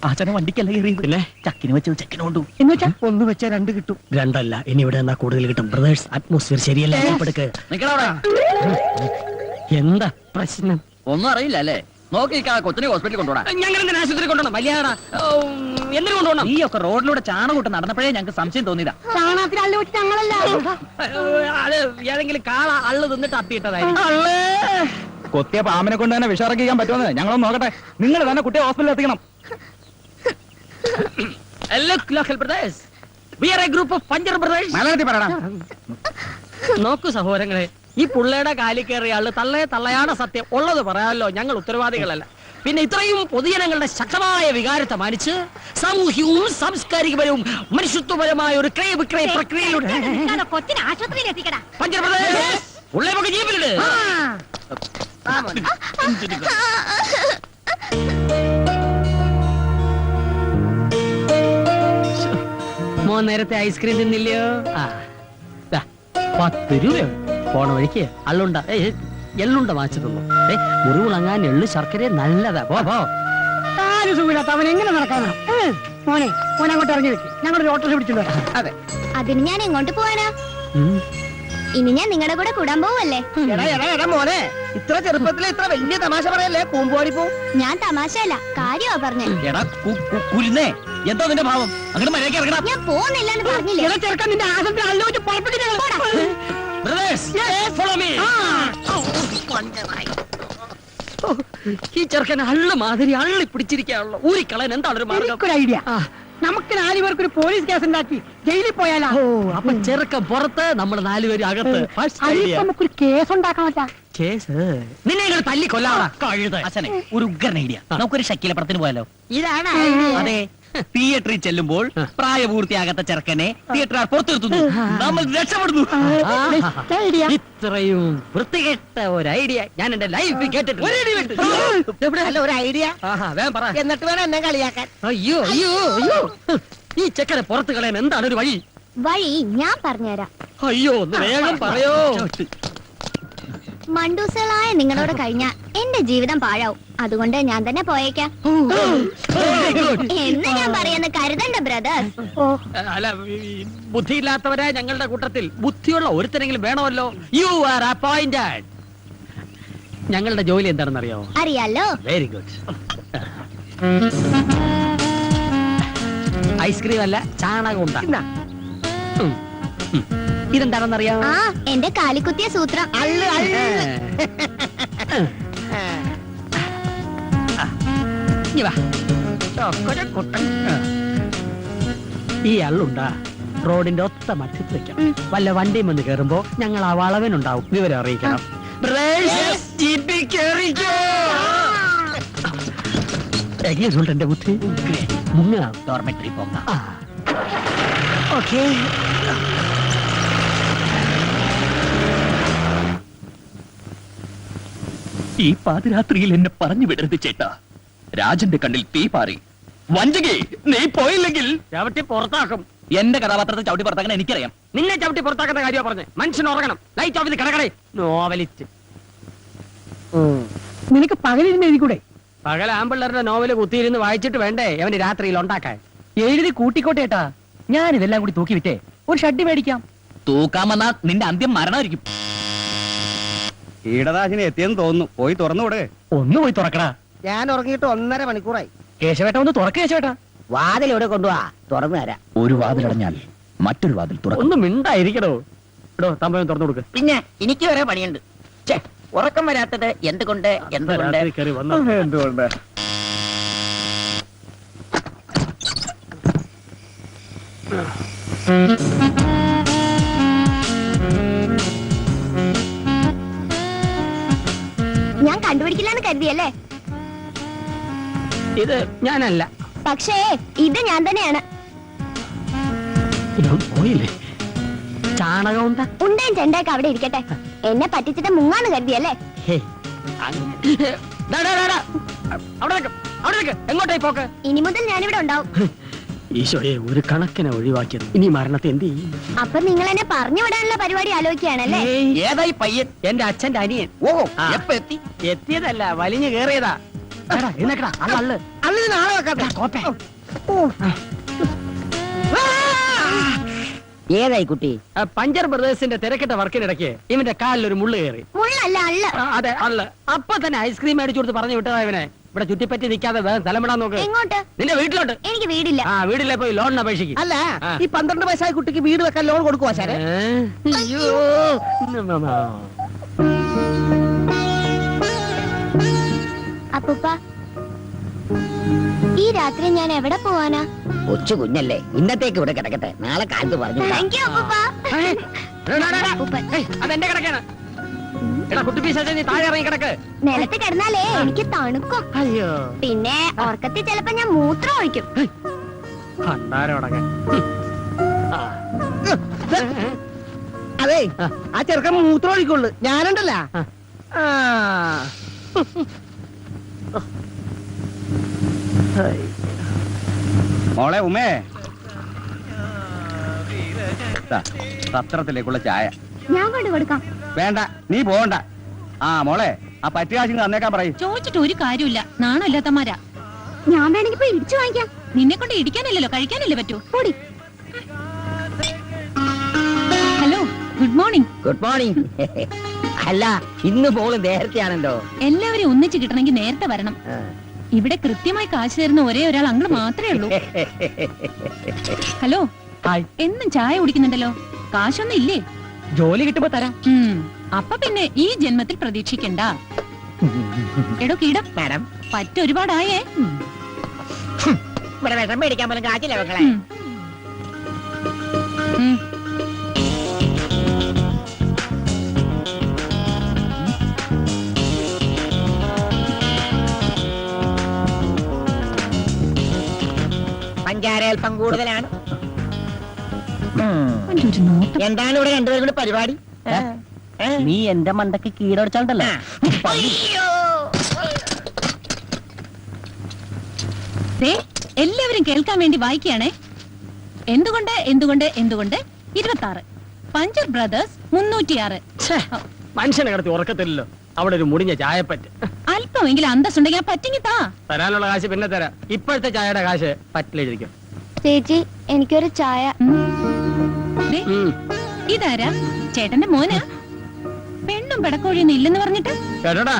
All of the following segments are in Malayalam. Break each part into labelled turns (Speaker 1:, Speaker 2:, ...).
Speaker 1: അച്ഛനെ വണ്ടിക്കല്ല കയറിയത്. പിന്നെ ചക്കിന് വെച്ച് ചെക്കിനോണ്ടു
Speaker 2: എന്ന് വെച്ചാ ഒന്ന് വെച്ചാൽ രണ്ട് കിട്ടും.
Speaker 1: രണ്ടല്ല, ഇനി ഇവിടെ എന്നാ കൂടുതൽ കിട്ടും. ബ്രദേഴ്സ്, അറ്റ്മോസ്ഫിയർ ശരിയല്ല. എന്താ പ്രശ്നം?
Speaker 3: ഒന്നും അറിയില്ല അല്ലേ? നോക്കി കൊച്ചിനെ ഹോസ്പിറ്റലിൽ കൊണ്ടുപോകാം.
Speaker 1: ഞങ്ങൾ എന്തിനാ ആശുപത്രി കൊണ്ടുപോകണം? വലിയാടാ എന്തിനു കൊണ്ടുപോകണം?
Speaker 3: ഈ ഒക്കെ റോഡിലൂടെ ചാണകൂട്ട് നടന്നപ്പോഴേ ഞങ്ങൾക്ക് സംശയം തോന്നിയതാ.
Speaker 2: ചാണകത്തിൽ അള്ളു വെച്ച് ഞങ്ങളല്ല.
Speaker 1: അത് ഏതെങ്കിലും കാള അള്ളു തിന്നിട്ട് അപ്പിയിട്ടതായിരിക്കും.
Speaker 3: കൊത്തിയ പാമ്പിനെ കൊണ്ട് തന്നെ വിഷറക്കിക്കാൻ പറ്റുമെന്ന് ഞങ്ങളൊന്ന് നോക്കട്ടെ. നിങ്ങൾ തന്നെ കുട്ടിയെ ഹോസ്പിറ്റലിൽ എത്തിക്കണം. മലയാളത്തിൽ പറയണം.
Speaker 1: നോക്കൂ സഹോദരങ്ങളെ, ഈ പുള്ളയുടെ കാലിൽ കയറിയ ആള് തള്ളയാണ് സത്യം. ഉള്ളത് പറയാമല്ലോ, ഞങ്ങൾ ഉത്തരവാദികളല്ല. പിന്നെ ഇത്രയും പൊതുജനങ്ങളുടെ ശക്തമായ വികാരത്തെ മാനിച്ച് സാമൂഹ്യവും സാംസ്കാരികപരവും മനുഷ്യത്വപരമായ ഒരു ക്രയ വിക്രയ പ്രക്രിയയിലൂടെ ജീവനുണ്ട്. മോൻ നേരത്തെ ഐസ്ക്രീം തിന്നില്ലയോ? 10 രൂപയുണ്ട്. പോണ വഴിക്ക് അള്ളുണ്ട എള്ളുണ്ട വാങ്ങിച്ചിട്ടുള്ളൂ. മുറിവുണങ്ങാൻ എള്ളു ശർക്കര നല്ലതാ. പോ.
Speaker 2: സുഖമില്ലാത്ത അവൻ എങ്ങനെ നടക്കാനാ? മോനെ അങ്ങോട്ട് ഇറങ്ങി വെക്ക്. ഞങ്ങളൊരു ഓട്ടോ പിടിച്ചിട്ട് വരാം.
Speaker 3: അതെ,
Speaker 4: അതിന് ഞാൻ എങ്ങോട്ട് പോവാനാ? ഇനി ഞാൻ നിങ്ങളുടെ കൂടെ കൂടാൻ പോവല്ലേ?
Speaker 2: മോനെ, ഇത്ര ചെറുപ്പത്തില് ഇത്ര വലിയ തമാശ പറയല്ലേ. കൂമ്പോടിപ്പോ
Speaker 4: ഞാൻ തമാശയല്ല, കാര്യമാ പറഞ്ഞേ.
Speaker 3: എന്താ നിന്റെ ഭാവം? അങ്ങനെ മര്യാദയ്ക്ക് ഇറങ്ങണം.
Speaker 4: ഞാൻ പോകുന്നില്ലെന്ന് പറഞ്ഞില്ലേ?
Speaker 2: ചെറുക്കാൻ നിന്റെ ആശുപത്രി അള്ളു വെച്ച്
Speaker 1: ഈ ചെറുക്കൻ അള്ളു മാതിരി അള്ളി പിടിച്ചിരിക്കാനുള്ള ഊരിക്കളൻ എന്താണ് ഒരു മാർഗം?
Speaker 2: ഐഡിയ. നമുക്ക് 4 പേർക്കൊരു പോലീസ് കേസ് ഉണ്ടാക്കി ജയിലിൽ പോയാലോ?
Speaker 1: അപ്പൊ ചെറുക്കൻ പുറത്ത്, നമ്മൾ 4 പേര് അകത്ത്.
Speaker 2: നമുക്കൊരു കേസ് ഉണ്ടാക്കാൻ
Speaker 1: കേസ് നിന്നെ തല്ലി കൊല്ലാടാ കഴുത.
Speaker 3: അച്ഛനെ ഒരു ഉഗ്രൻ ഐഡിയ. നമുക്കൊരു ഷക്കീലപ്പുറത്തിന് പോയാലോ?
Speaker 2: ഇതാണ്
Speaker 3: അതെ, തിയേറ്ററിൽ ചെല്ലുമ്പോൾ പ്രായപൂർത്തിയാകാത്ത ചെറുക്കനെ തിയേറ്റർ പുറത്തു നിർത്തുന്നു, നമ്മൾ രക്ഷപ്പെടുന്നു.
Speaker 1: ഇത്രയും വൃത്തികെട്ട ഒരു ഐഡിയ ഞാൻ എന്റെ ലൈഫിൽ കേട്ടിട്ടില്ല.
Speaker 2: ഒരു ഐഡിയ
Speaker 1: വേഗം പറ,
Speaker 2: എന്നിട്ട് വേണം എന്നെ കളിയാക്കാൻ.
Speaker 1: അയ്യോ ഈ ചെക്കനെ പുറത്ത് കളയാൻ എന്താണ് ഒരു വഴി?
Speaker 4: വഴി ഞാൻ പറഞ്ഞുതരാം.
Speaker 1: അയ്യോ ഒന്ന് വേഗം പറയോ.
Speaker 4: മണ്ടൂസുകളായ നിങ്ങളോട് കഴിഞ്ഞാ എന്റെ ജീവിതം പാഴാവും. അതുകൊണ്ട് ഞാൻ തന്നെ പോയേക്കാം എന്ന് ഞാൻ പറയുന്ന കരുതണ്ട ബ്രദർ.
Speaker 1: അല്ല, ബുദ്ധിയില്ലാത്തവരായ ഞങ്ങളുടെ കൂട്ടത്തിൽ ബുദ്ധിയുള്ള ഒരുത്തരെങ്കിലും വേണമല്ലോ. You are appointed. ഞങ്ങളുടെ ജോലി എന്താണെന്ന് അറിയാമോ?
Speaker 4: അറിയാലോ.
Speaker 1: Very good. ഐസ്ക്രീം അല്ല, ചാണകം ഉണ്ടാ. ഇതെന്താണെന്നറിയാമോ?
Speaker 4: ആ, എന്റെ കാലിക്കുത്തിയ സൂത്രം.
Speaker 1: ഈ അള്ളുണ്ടാ റോഡിന്റെ ഒത്ത മധ്യത്തിൽ വെക്കാം. വല്ല വണ്ടിയും വന്ന് കേറുമ്പോ ഞങ്ങൾ ആ വളവിനുണ്ടാവും, വിവരം അറിയിക്കണം. എങ്ങനെയുണ്ട് എന്റെ ബുദ്ധി? മുങ്ങാം.
Speaker 3: ഡോർമെട്രി പോകാം.
Speaker 1: ഓക്കേ.
Speaker 3: ഈ പാതിരാത്രിയിൽ എന്നെ പറഞ്ഞു വിടരുത് ചേട്ടാ. രാജന്റെ കണ്ണിൽ തീ പാറി. വഞ്ചകേ, നീ പോയില്ലെങ്കിൽ
Speaker 1: ചവിട്ടി പുറത്താക്കും.
Speaker 3: എന്റെ കഥാപാത്രത്തെ ചവിട്ടി പുറത്താക്കാൻ എനിക്കറിയാം.
Speaker 1: നിന്നെ ചവിട്ടി പുറത്താക്കുന്ന കാര്യമാണ് പറഞ്ഞത്. മനുഷ്യൻ ഉറങ്ങണം. ലൈറ്റ് ഓഫ് ചെയ്ത് കിടക്കണേ. നോവലിസ്റ്റ്.
Speaker 2: നിനക്ക് പകലിരുന്ന് എഴുതിക്കൂടെ?
Speaker 1: പകൽ ആമ്പിള്ളേരുടെ നോവല് കുത്തിയിരുന്ന് വായിച്ചിട്ട് വേണ്ടേ അവന് രാത്രിയിൽ ഉണ്ടാക്കാൻ?
Speaker 3: എഴുതി കൂട്ടിക്കോട്ടേട്ടാ. ഞാൻ ഇതെല്ലാം കൂടി തൂക്കി വിറ്റേ ഒരു ഷഡ്ഡി മേടിക്കാം. തൂക്കാമെന്നാ നിന്റെ അന്ത്യം മരണമായിരിക്കും.
Speaker 5: കീടനാശിനി എത്തിയെന്ന് തോന്നുന്നു. പോയി തുറന്നുകൂടെ?
Speaker 3: ഒന്ന് പോയി തുറക്കടാ.
Speaker 2: ഞാൻ ഉറങ്ങിയിട്ട് 1.5 മണിക്കൂറായി.
Speaker 3: കേശവേട്ട ഒന്ന് തുറക്ക. കേശവേട്ടാ,
Speaker 2: വാതിൽ എവിടെ കൊണ്ടുപോവാ? തുറന്നു തരാം.
Speaker 3: ഒരു വാതിലടഞ്ഞാൽ മറ്റൊരു വാതിൽ തുറക്കും.
Speaker 1: ഒന്ന് മിണ്ടായിരിക്കണോ? ഇടോ, തമ്പയം തുറന്നു കൊടുക്ക്.
Speaker 2: പിന്നെ എനിക്ക് വരെ പണിയുണ്ട്. ഉറക്കം വരാത്തത് എന്തുകൊണ്ട്?
Speaker 1: രാത്രി കയറി വന്നോ?
Speaker 5: എന്തുകൊണ്ട്?
Speaker 4: ഞാൻ കണ്ടുപിടിക്കില്ലാന്ന് കരുതിയല്ലേ?
Speaker 1: ഇത് ഞാനല്ല.
Speaker 4: പക്ഷേ ഇത് ഞാൻ തന്നെയാണ്.
Speaker 1: പോയില്ലേ? ചാണകം ഉണ്ടാ
Speaker 4: ഉണ്ടേം ചെണ്ടയൊക്കെ അവിടെ ഇരിക്കട്ടെ. എന്നെ പറ്റിച്ചിട്ട് മുങ്ങാന്ന് കരുതിയല്ലേ?
Speaker 1: എങ്ങോട്ടായി പോക്ക്?
Speaker 4: ഇനി മുതൽ ഞാനിവിടെ ഉണ്ടാവും.
Speaker 1: ഈശോയെ, ഒരു കണക്കിനെ ഒഴിവാക്കിയത്. ഇനി മരണത്തെ എന്ത് ചെയ്യും?
Speaker 4: അപ്പൊ നിങ്ങൾ എന്നെ പറഞ്ഞു വിടാനുള്ള പരിപാടി ആലോചിക്കുകയാണല്ലേ?
Speaker 1: ഏതായി പയ്യൻ? എന്റെ അച്ഛന്റെ അനിയൻ.
Speaker 3: ഓ,
Speaker 1: എത്തിയതല്ല, വലിഞ്ഞു കേറിയതാ. എടാ, എഴുന്നേക്കടാ, അള്ള്.
Speaker 2: അല്ലെ നാളെ വെക്കാത്ത
Speaker 1: കോപ്പേ.
Speaker 2: ഏതായി കുട്ടി?
Speaker 1: പഞ്ചർ ബ്രദേഴ്സിന്റെ തിരക്കിട്ട വർക്കിനിടയ്ക്ക് ഇവന്റെ കാലിൽ ഒരു മുള്ളു കയറി.
Speaker 4: മുള്ളല്ല അള്ള.
Speaker 1: അതെ അള്ള്. അപ്പൊ തന്നെ ഐസ്ക്രീം മേടിച്ചു കൊടുത്ത് പറഞ്ഞു വിട്ടതാ ഇവനെ. ഇവിടെ ചുറ്റിപ്പറ്റി നിൽക്കാതെ വേഗം സ്ഥലമിടാൻ നോക്ക്.
Speaker 4: എങ്ങോട്ട്?
Speaker 1: നിന്റെ വീട്ടിലോട്ട്.
Speaker 4: എനിക്ക് വീടില്ല.
Speaker 1: വീട്ടിലെ പോയി ലോണിന് അപേക്ഷിക്കും.
Speaker 2: അല്ല, ഈ 12 വയസ്സായ കുട്ടിക്ക് വീട് വെക്കാൻ ലോൺ കൊടുക്കുവാ സാറേ?
Speaker 1: അയ്യോ.
Speaker 4: അപ്പൂപ്പ, ഈ രാത്രി ഞാൻ എവിടെ പോവാനാ?
Speaker 2: കൊച്ചു കുഞ്ഞല്ലേ, ഇന്നത്തേക്ക് ഇവിടെ കിടക്കട്ടെ, നാളെ കാലത്ത് പറഞ്ഞു.
Speaker 4: താങ്ക് യു അപ്പൂപ്പ. അപ്പൂപ്പൻ.
Speaker 1: അതെന്റെ കിടക്കാണ്. എടാ കുട്ടി പീശാചേ, നീ താഴെ ഇറങ്ങി കിടക്ക്.
Speaker 4: നിലത്ത് കിടന്നാലേ എനിക്ക് തണുക്കും.
Speaker 1: അയ്യോ.
Speaker 4: പിന്നെ ഉറക്കത്തിൽ ചിലപ്പോ ഞാൻ മൂത്രം ഒഴിക്കും.
Speaker 1: ഭണ്ഡാരമടങ്ങാൻ.
Speaker 2: അതെ, ആ ചെറുക്കൻ മൂത്രം ഒഴിക്കുള്ളു, ഞാനുണ്ടല്ല.
Speaker 5: മോളെ ഉമേ, ദാ, സത്രത്തിലേക്കുള്ള ചായ.
Speaker 4: ഞാൻ കൊണ്ട് കൊടുക്കാം.
Speaker 5: വേണ്ട, നീ പോകണ്ട. മോളെ, ആ പറ്റുകാശിന് തന്നേക്കാൻ പറയും.
Speaker 6: ചോദിച്ചിട്ട് ഒരു കാര്യമില്ല, നാണമില്ലാത്തമാരാ.
Speaker 4: ഞാൻ വേണമെങ്കിൽ പോയി ഇടിച്ചു വാങ്ങിക്കാം.
Speaker 6: നിന്നെ കൊണ്ട് ഇടിക്കാനല്ലല്ലോ, കഴിക്കാനല്ലേ പറ്റൂ.
Speaker 4: പൊടി.
Speaker 6: Hello, good morning.
Speaker 2: Good morning. അല്ല, ഇന്ന് പോള് നേരത്തെയാണല്ലോ.
Speaker 6: എല്ലാവരും ഒന്നിച്ച് കിട്ടണമെങ്കിൽ നേരത്തെ വരണം. ഇവിടെ കൃത്യമായി കാശ് തരുന്ന ഒരേ ഒരാൾ അങ്ങള് മാത്രമേ ഉള്ളൂ. ഹലോ, എന്നും ചായ കുടിക്കുന്നുണ്ടല്ലോ, കാശൊന്നും ഇല്ലേ?
Speaker 1: ജോലി കിട്ടുമ്പോ തരാം.
Speaker 6: അപ്പൊ പിന്നെ ഈ ജന്മത്തിൽ പ്രതീക്ഷിക്കണ്ട. എടോ കീടം,
Speaker 2: മാഡം,
Speaker 6: പറ്റൊരുപാടായേ.
Speaker 2: ഇവിടെ വിഷം മേടിക്കാൻ പോലും കാച്ചില്ല മക്കളെ. പഞ്ചാര അല്പം കൂടുതലാണ്. എന്താണ് ഇവിടെ രണ്ടുപേരും കൂടി പരിപാടി?
Speaker 1: നീ എന്റെ മണ്ടക്ക് കീടടിച്ചാണ്ടല്ലോ.
Speaker 6: എല്ലാവരും കേൾക്കാൻ വേണ്ടി വായിക്കുകയാണേ. എന്തുകൊണ്ട് എന്തുകൊണ്ട് എന്തുകൊണ്ട് 26 പഞ്ചർ ബ്രദേഴ്സ് 306.
Speaker 1: മനുഷ്യനെ കിടത്തി ഉറക്കത്തില്ലല്ലോ. അവിടെ ഒരു മുടിഞ്ഞ ചായപ്പറ്റ്.
Speaker 6: അല്പമെങ്കിലും അന്തസ്സുണ്ടെങ്കിൽ ആ പറ്റിങ്ങി താ.
Speaker 1: തരാനുള്ള കാശ് പിന്നെ തരാം. ഇപ്പോഴത്തെ ചായയുടെ കാശ് പറ്റിലെഴുതിക്കും.
Speaker 4: ചേച്ചി, എനിക്കൊരു ചായ.
Speaker 6: ദേ, ഇതാരാ? ചേട്ടന്റെ മോനാ? പെണ്ണും പെടക്കോഴിയൊന്നും ഇല്ലെന്ന് പറഞ്ഞിട്ട്.
Speaker 1: കേട്ടോടാ,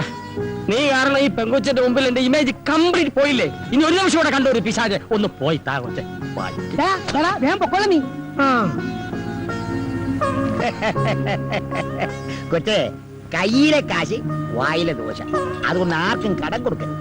Speaker 1: നീ കാരണം ഈ പെങ്കൊച്ചിന്റെ മുമ്പിൽ എന്റെ ഇമേജ് കംപ്ലീറ്റ് പോയില്ലേ. ഇനി ഒരു നിമിഷം കൂടെ കണ്ട ഒരു പിശാച് ഒന്ന് പോയി താ കൊച്ചെ.
Speaker 2: ഞാൻ പൊക്കോളാം നീ.
Speaker 7: കൊച്ചേ, കയ്യിലെ കാശ് വായിലെ ദോശ, അതുകൊണ്ട് ആർക്കും കടം കൊടുക്കരുത്.